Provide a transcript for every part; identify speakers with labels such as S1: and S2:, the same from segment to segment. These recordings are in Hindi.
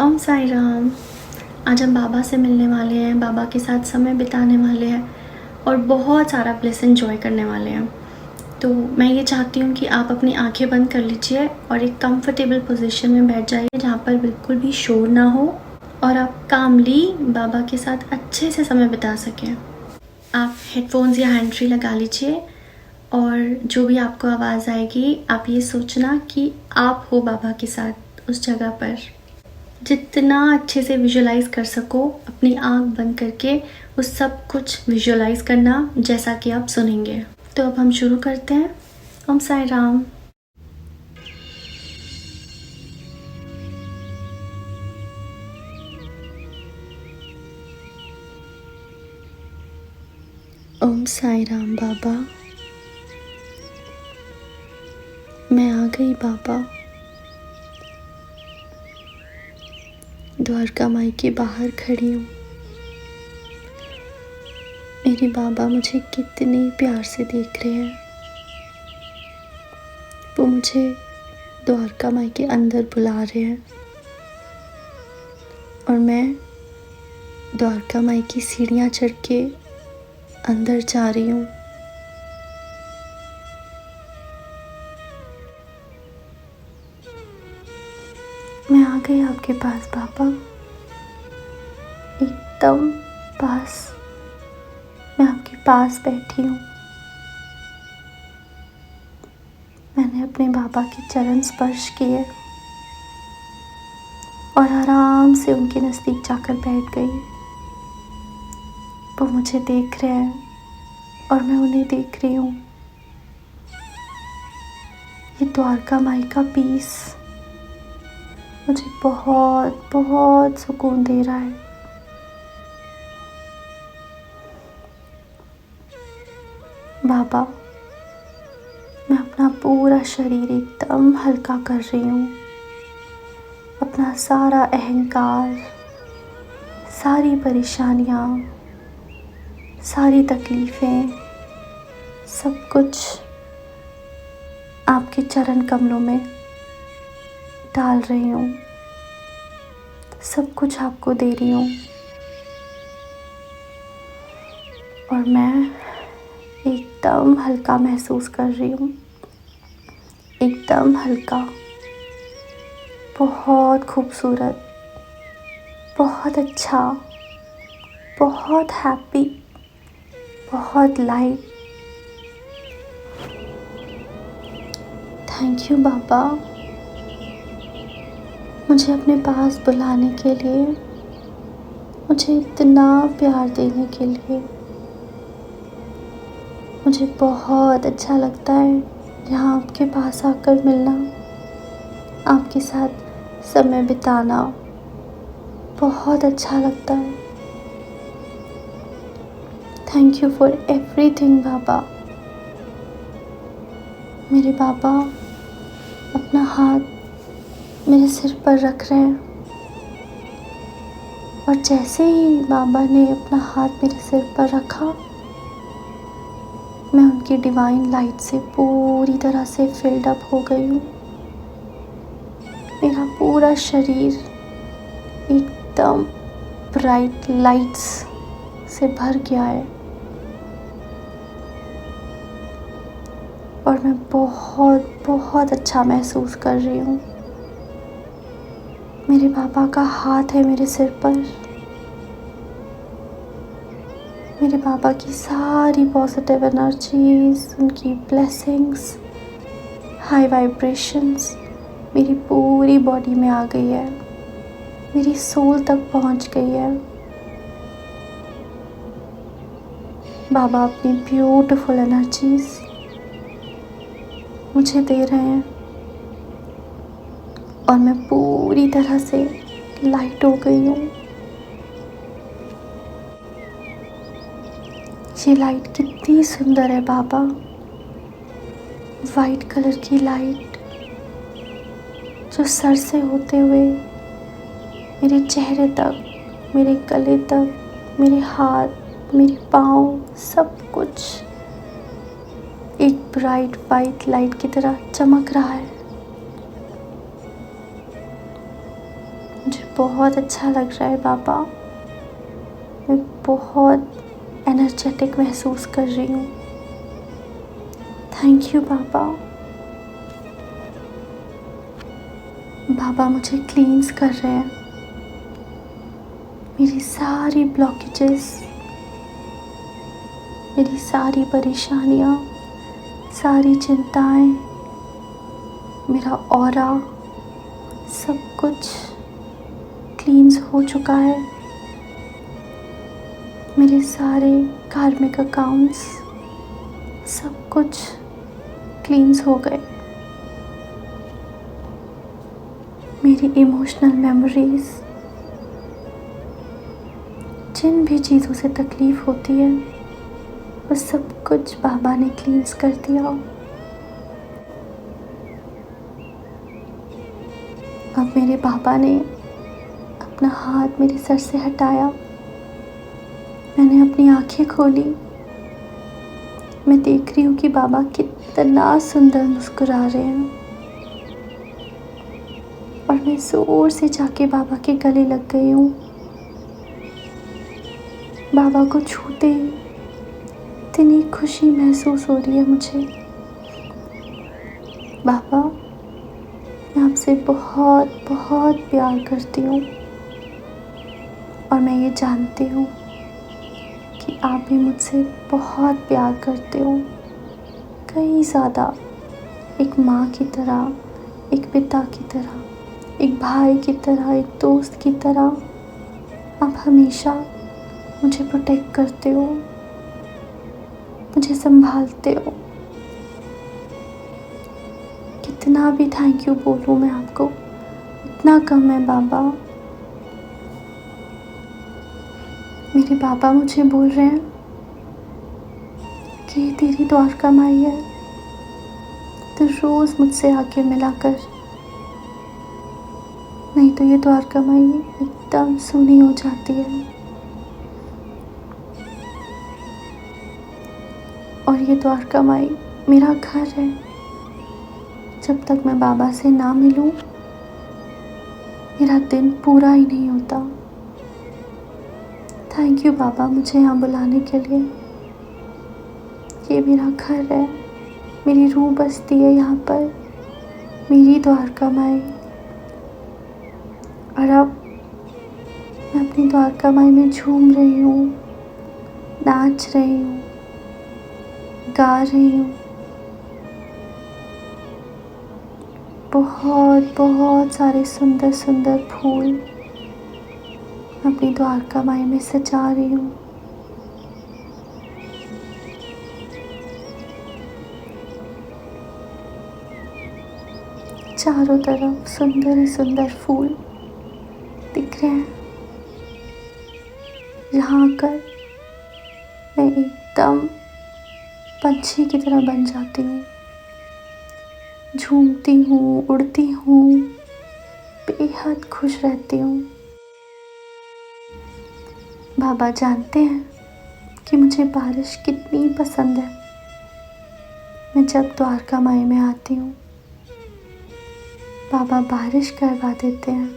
S1: ओम साई राम। आज हम बाबा से मिलने वाले हैं, बाबा के साथ समय बिताने वाले हैं और बहुत सारा ब्लिस एंजॉय करने वाले हैं। तो मैं ये चाहती हूँ कि आप अपनी आंखें बंद कर लीजिए और एक कंफर्टेबल पोजीशन में बैठ जाइए जहाँ पर बिल्कुल भी शोर ना हो और आप कामली बाबा के साथ अच्छे से समय बिता सकें। आप हेडफोन्स या हैंड फ्री लगा लीजिए और जो भी आपको आवाज़ आएगी आप ये सोचना कि आप हो बाबा के साथ उस जगह पर। जितना अच्छे से विजुलाइज कर सको अपनी आंख बंद करके उस सब कुछ विजुलाइज करना जैसा कि आप सुनेंगे। तो अब हम शुरू करते हैं। ओम साई राम। ओम साई राम बाबा। मैं आ गई बाबा। द्वारका माई के बाहर खड़ी हूँ। मेरे बाबा मुझे कितने प्यार से देख रहे हैं। वो मुझे द्वारका माई के अंदर बुला रहे हैं और मैं द्वारका माई की सीढ़ियाँ चढ़ के अंदर जा रही हूँ। मैं आ गई आपके पास बाबा, एकदम पास। मैं आपके पास बैठी हूँ। मैंने अपने बाबा के चरण स्पर्श किए और आराम से उनके नज़दीक जाकर बैठ गई। वो मुझे देख रहे हैं और मैं उन्हें देख रही हूँ। ये द्वारका माई का पीस मुझे बहुत बहुत सुकून दे रहा है। बाबा, मैं अपना पूरा शरीर एकदम हल्का कर रही हूँ। अपना सारा अहंकार, सारी परेशानियाँ, सारी तकलीफ़ें, सब कुछ आपके चरण कमलों में डाल रही हूँ। सब कुछ आपको दे रही हूँ और मैं एकदम हल्का महसूस कर रही हूँ। एकदम हल्का, बहुत खूबसूरत, बहुत अच्छा, बहुत हैप्पी, बहुत लाइट। थैंक यू बाबा, मुझे अपने पास बुलाने के लिए, मुझे इतना प्यार देने के लिए। मुझे बहुत अच्छा लगता है यहाँ आपके पास आकर मिलना, आपके साथ समय बिताना बहुत अच्छा लगता है। थैंक यू फॉर एवरीथिंग बाबा। मेरे बाबा अपना हाथ मेरे सिर पर रख रहे हैं और जैसे ही बाबा ने अपना हाथ मेरे सिर पर रखा, मैं उनकी डिवाइन लाइट से पूरी तरह से फिल्ड अप हो गई हूँ। मेरा पूरा शरीर एकदम ब्राइट लाइट्स से भर गया है और मैं बहुत बहुत अच्छा महसूस कर रही हूँ। मेरे बाबा का हाथ है मेरे सिर पर। मेरे बाबा की सारी पॉजिटिव एनर्जीज, उनकी ब्लेसिंग्स, हाई वाइब्रेशंस मेरी पूरी बॉडी में आ गई है, मेरी सोल तक पहुंच गई है। बाबा अपनी ब्यूटीफुल एनर्जीज मुझे दे रहे हैं और मैं पूरी तरह से लाइट हो गई हूँ। ये लाइट कितनी सुंदर है बाबा, वाइट कलर की लाइट जो सर से होते हुए मेरे चेहरे तक, मेरे गले तक, मेरे हाथ, मेरे पाँव, सब कुछ एक ब्राइट वाइट लाइट की तरह चमक रहा है। मुझे बहुत अच्छा लग रहा है बाबा। मैं बहुत एनर्जेटिक महसूस कर रही हूँ। थैंक यू बाबा। बाबा मुझे क्लींस कर रहे हैं। मेरी सारी ब्लॉकेजेस, मेरी सारी परेशानियाँ, सारी चिंताएं, मेरा ऑरा, सब कुछ क्लींस हो चुका है। मेरे सारे कार्मिक अकाउंट्स सब कुछ क्लींस हो गए। मेरी इमोशनल मेमोरीज, जिन भी चीज़ों से तकलीफ़ होती है वो सब कुछ बाबा ने क्लींस कर दिया। अब मेरे बाबा ने अपना हाथ मेरे सर से हटाया। मैंने अपनी आंखें खोली। मैं देख रही हूँ कि बाबा कितना सुंदर मुस्कुरा रहे हैं। और मैं ज़ोर से जाके बाबा के गले लग गई हूँ। बाबा को छूते ही इतनी खुशी महसूस हो रही है मुझे। बाबा, मैं आपसे बहुत बहुत प्यार करती हूँ और मैं ये जानती हूँ कि आप भी मुझसे बहुत प्यार करते हो, कई ज़्यादा। एक माँ की तरह, एक पिता की तरह, एक भाई की तरह, एक दोस्त की तरह आप हमेशा मुझे प्रोटेक्ट करते हो, मुझे संभालते हो। कितना भी थैंक यू बोलूँ मैं आपको उतना कम है बाबा। मेरे बाबा मुझे बोल रहे हैं कि ये तेरी द्वारका माई है, तो रोज़ मुझसे आके मिला कर, नहीं तो ये द्वारका माई एकदम सूनी हो जाती है। और ये द्वारका माई मेरा घर है। जब तक मैं बाबा से ना मिलूं, मेरा दिन पूरा ही नहीं होता। थैंक यू बाबा मुझे यहाँ बुलाने के लिए। ये मेरा घर है, मेरी रूह बसती है यहाँ पर, मेरी द्वारका माई। और अब मैं अपनी द्वारका माई में झूम रही हूँ, नाच रही हूँ, गा रही हूँ। बहुत बहुत सारे सुंदर सुंदर फूल अपनी द्वारका माई में सजा रही हूँ। चारों तरफ सुंदर ही सुंदर फूल दिख रहे हैं। यहाँ आकर मैं एकदम पंछी की तरह बन जाती हूँ। झूमती हूँ, उड़ती हूँ, बेहद खुश रहती हूँ। बाबा जानते हैं कि मुझे बारिश कितनी पसंद है। मैं जब द्वारका माई में आती हूँ, बाबा बारिश करवा देते हैं।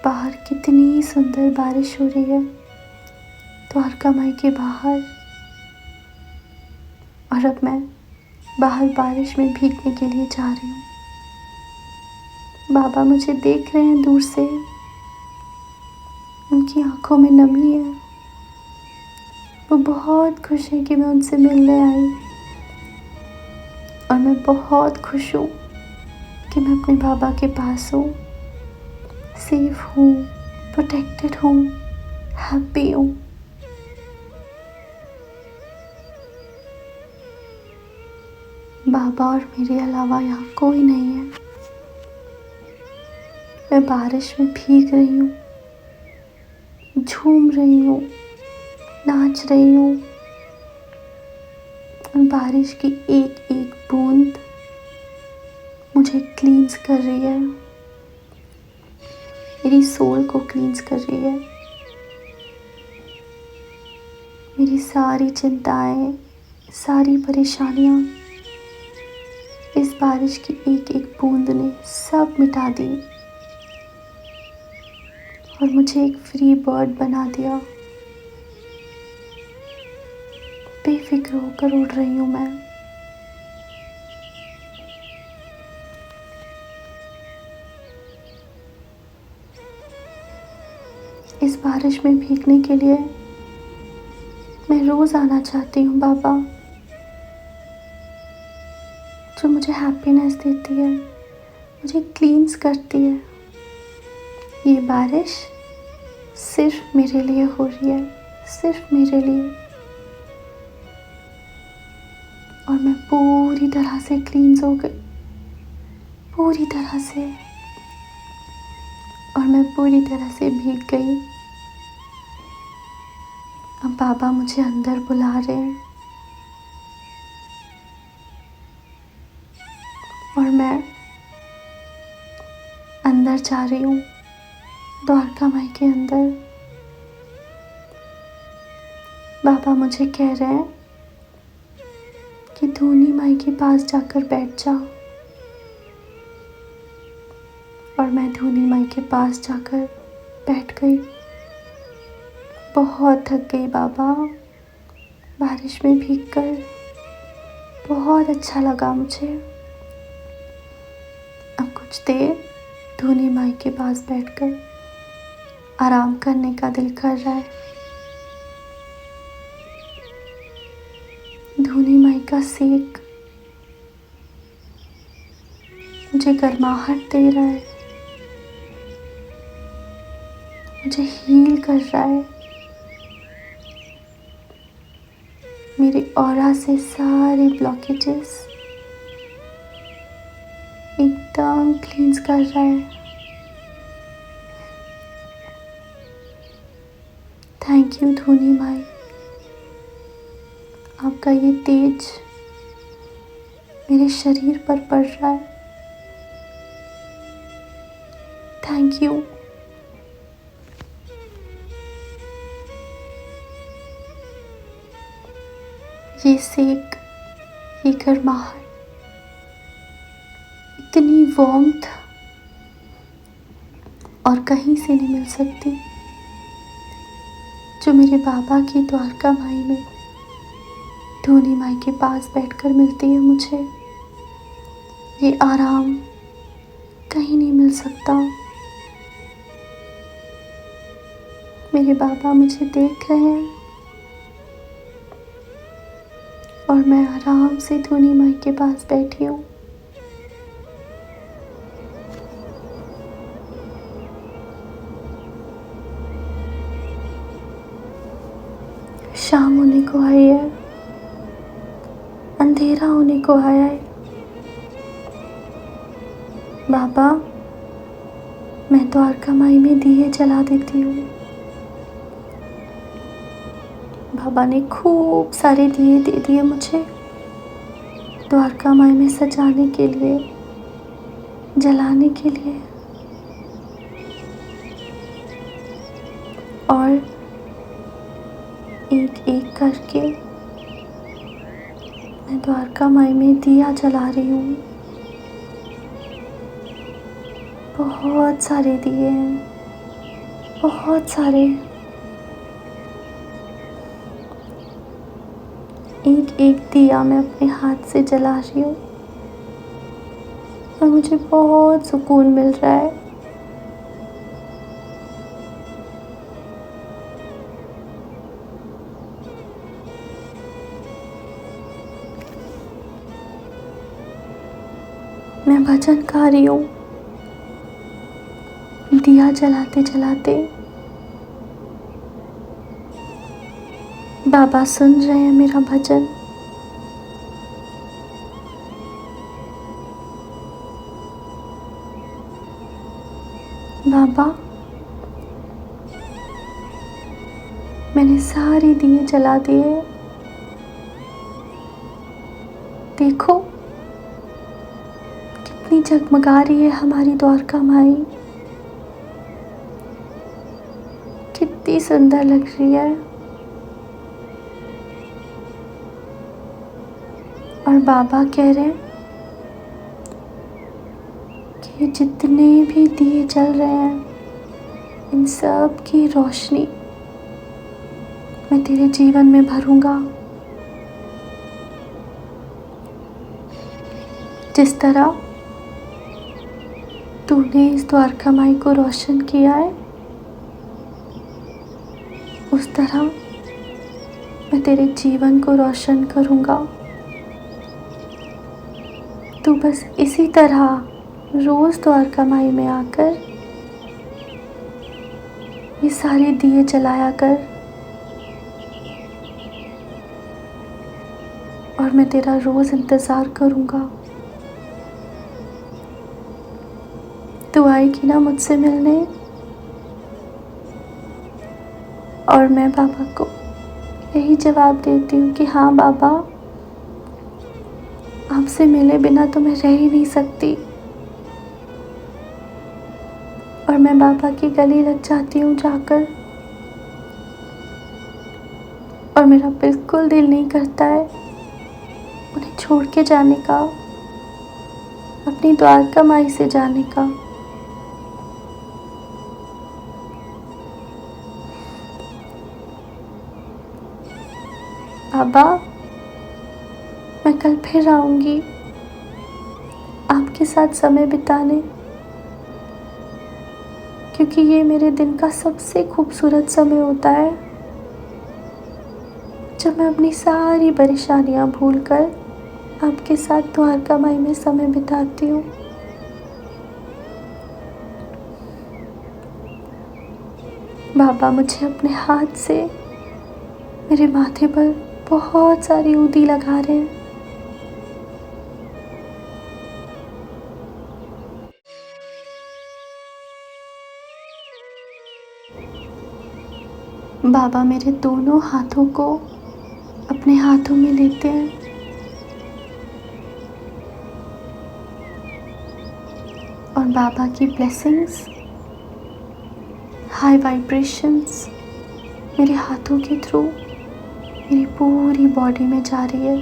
S1: बाहर कितनी सुंदर बारिश हो रही है द्वारका माई के बाहर। और अब मैं बाहर बारिश में भीगने के लिए जा रही हूँ। बाबा मुझे देख रहे हैं दूर से, उनकी आंखों में नमी है। वो बहुत खुश हैं कि मैं उनसे मिलने आई। और मैं बहुत खुश हूँ कि मैं अपने बाबा के पास हूँ, सेफ हूँ, प्रोटेक्टेड हूँ, हैप्पी हूँ। बाबा और मेरे अलावा यहाँ कोई नहीं है। मैं बारिश में भीग रही हूँ, झूम रही हूँ, नाच रही हूँ। और बारिश की एक एक बूंद मुझे क्लींस कर रही है, मेरी सोल को क्लींस कर रही है। मेरी सारी चिंताएं, सारी परेशानियां इस बारिश की एक एक बूंद ने सब मिटा दी। और मुझे एक फ्री बर्ड बना दिया। बेफिक्र होकर उड़ रही हूँ मैं। इस बारिश में भीगने के लिए मैं रोज आना चाहती हूँ बाबा, जो मुझे हैप्पीनेस देती है, मुझे क्लींस करती है। ये बारिश सिर्फ मेरे लिए हो रही है, सिर्फ मेरे लिए। और मैं पूरी तरह से क्लींस हो गई, पूरी तरह से। और मैं पूरी तरह से भीग गई। अब बाबा मुझे अंदर बुला रहे हैं और मैं अंदर जा रही हूँ, द्वारका माई के अंदर। बाबा मुझे कह रहे हैं कि धूनी माई के पास जाकर बैठ जाओ। और मैं धूनी माई के पास जाकर बैठ गई। बहुत थक गई बाबा, बारिश में भीगकर। बहुत अच्छा लगा मुझे। अब कुछ देर धूनी माई के पास बैठकर आराम करने का दिल कर रहा है। धूनी माई का सेक मुझे गर्माहट दे रहा है, मुझे हील कर रहा है। मेरे ऑरा से सारे ब्लॉकेजेस एकदम क्लींस कर रहा है। थैंक यू धूनी माई, आपका ये तेज मेरे शरीर पर पड़ रहा है। Thank you. ये सेक, ये गर्माहट, इतनी वार्मथ और कहीं से नहीं मिल सकती जो मेरे बाबा की द्वारका माई में धूनी माई के पास बैठकर मिलती है मुझे। ये आराम कहीं नहीं मिल सकता। मेरे बाबा मुझे देख रहे हैं और मैं आराम से धूनी माई के पास बैठी हूँ। शाम होने को आई है, अंधेरा होने को आया है। बाबा, मैं द्वारका माई में दिए जला देती हूँ। बाबा ने खूब सारे दिए दे दिए मुझे द्वारका माई में सजाने के लिए, जलाने के लिए। और एक एक करके मैं द्वारका माई में दिया जला रही हूँ। बहुत सारे दिए हैं, बहुत सारे। एक एक दिया मैं अपने हाथ से जला रही हूँ और मुझे बहुत सुकून मिल रहा है। मैं भजन गा रही हूँ दिया जलाते जलाते। बाबा सुन रहे हैं मेरा भजन। बाबा, मैंने सारे दिए जला दिए। देखो कितनी जगमगा रही है हमारी द्वारका माई, कितनी सुंदर लग रही है। और बाबा कह रहे हैं कि जितने भी दिए जल रहे हैं इन सब की रोशनी मैं तेरे जीवन में भरूंगा। जिस तरह तूने इस द्वारका माई को रोशन किया है, उस तरह मैं तेरे जीवन को रोशन करूंगा। तू बस इसी तरह रोज द्वारका माई में आकर ये सारे दिए जलाया कर और मैं तेरा रोज इंतज़ार करूंगा। तू आएगी ना मुझसे मिलने, और मैं बाबा को यही जवाब देती हूँ कि हाँ बाबा, आपसे मिले बिना तो मैं रह ही नहीं सकती। और मैं बाबा की गले लग जाती हूँ जाकर, और मेरा बिल्कुल दिल नहीं करता है उन्हें छोड़ के जाने का, अपनी द्वारका माई से जाने का। बाबा, मैं कल फिर आऊंगी आपके साथ समय बिताने, क्योंकि ये मेरे दिन का सबसे खूबसूरत समय होता है, जब मैं अपनी सारी परेशानियां भूलकर आपके साथ द्वारका माई में समय बिताती हूँ। बाबा मुझे अपने हाथ से मेरे माथे पर बहुत सारी ऊदी लगा रहे हैं। बाबा मेरे दोनों हाथों को अपने हाथों में लेते हैं और बाबा की ब्लेसिंग्स, हाई वाइब्रेशंस मेरे हाथों के थ्रू मेरी पूरी बॉडी में जा रही है।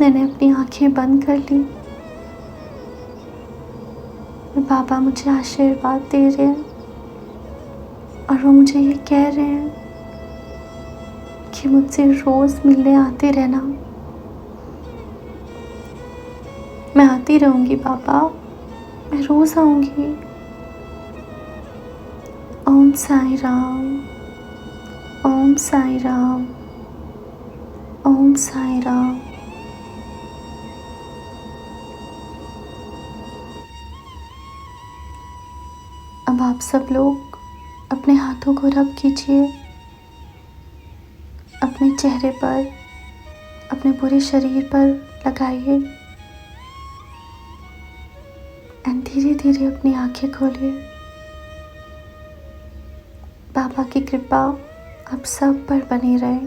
S1: मैंने अपनी आंखें बंद कर ली और बाबा मुझे आशीर्वाद दे रहे हैं, और वो मुझे ये कह रहे हैं कि मुझसे रोज मिलने आते रहना। मैं आती रहूंगी बाबा, मैं रोज आऊंगी। ओम साई राम, ओम साई राम, ओम साई राम। अब आप सब लोग अपने हाथों को रब कीजिए अपने चेहरे पर, अपने पूरे शरीर पर लगाइए, एंड धीरे धीरे अपनी आंखें खोलिए। बाबा की कृपा आप सब पर बनी रहे।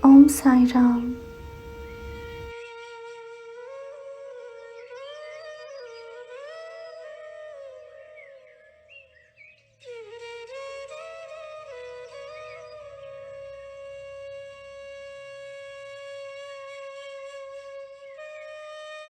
S1: ओम साई राम।